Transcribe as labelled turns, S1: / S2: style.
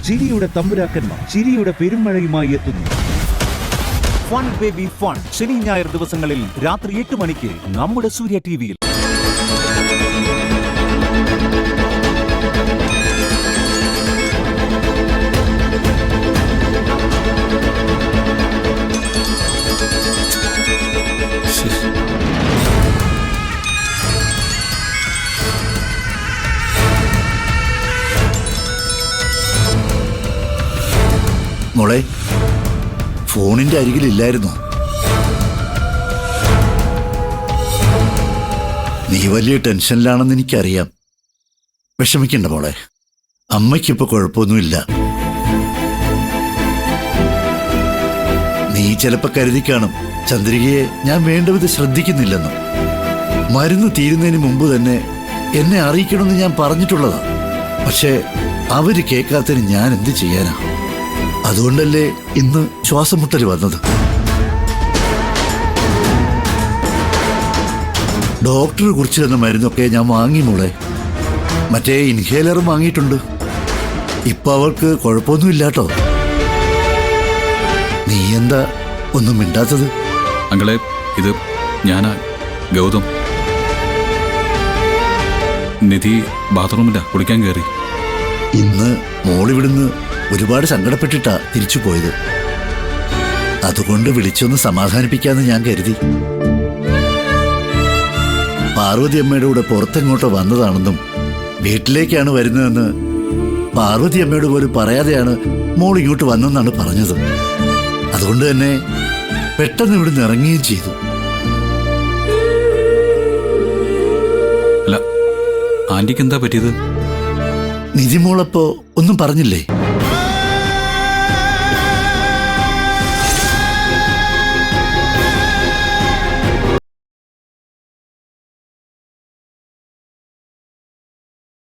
S1: ചിരിയുടെ തമ്പുരാക്കന്മാർ ചിരിയുടെ പെരുമഴയുമായി എത്തുന്നു. ഫൺ ബേബി ഫൺ ശനി ഞായർ ദിവസങ്ങളിൽ രാത്രി 8 മണിക്ക് നമ്മുടെ സൂര്യ ടിവിയിൽ.
S2: മോളെ, ഫോണിന്റെ അരികിലില്ലായിരുന്നു. നീ വലിയ ടെൻഷനിലാണെന്ന് എനിക്കറിയാം. വിഷമിക്കണ്ട മോളെ, അമ്മയ്ക്കിപ്പോ കുഴപ്പമൊന്നുമില്ല. നീ ചിലപ്പോ കരുതി കാണും ചന്ദ്രികയെ ഞാൻ വേണ്ടവിധം ശ്രദ്ധിക്കുന്നില്ലെന്ന്. മരുന്ന് തീരുന്നതിന് മുമ്പ് തന്നെ എന്നെ അറിയിക്കണമെന്ന് ഞാൻ പറഞ്ഞിട്ടുള്ളതാ. പക്ഷേ അവര് കേൾക്കാത്തതിന് ഞാൻ എന്ത് ചെയ്യാനാ? അതുകൊണ്ടല്ലേ ഇന്ന് ശ്വാസം മുട്ടൽ വന്നത്. ഡോക്ടർ കുറിച്ച് തന്ന മരുന്നൊക്കെ ഞാൻ വാങ്ങി മോളെ. മറ്റേ ഇൻഹേലറും വാങ്ങിയിട്ടുണ്ട്. ഇപ്പൊ അവൾക്ക് കുഴപ്പമൊന്നുമില്ലാട്ടോ. നീ എന്താ ഒന്നും മിണ്ടാത്തത്?
S3: അങ്ങളെ, ഇത് ഞാനാ, ഗൗതം. നിധി ബാത്റൂമില്ല, കുളിക്കാൻ കയറി.
S2: ഇന്ന് മോളിവിടുന്ന് ഒരുപാട് സങ്കടപ്പെട്ടിട്ടാ തിരിച്ചു പോയത്. അതുകൊണ്ട് വിളിച്ചൊന്ന് സമാധാനിപ്പിക്കാന്ന് ഞാൻ കരുതി. പാർവതി അമ്മയുടെ കൂടെ പുറത്തെങ്ങോട്ടോ വന്നതാണെന്നും വീട്ടിലേക്കാണ് വരുന്നതെന്ന് പാർവതി അമ്മയോട് പോലും പറയാതെയാണ് മോൾ ഇങ്ങോട്ട് വന്നെന്നാണ് പറഞ്ഞത്. അതുകൊണ്ട് തന്നെ പെട്ടെന്ന് ഇവിടുന്ന് ഇറങ്ങുകയും ചെയ്തു.
S3: അല്ല, ആന്റിക്ക് എന്താ പറ്റിയത്?
S2: നിധിമോളപ്പോ ഒന്നും പറഞ്ഞില്ലേ?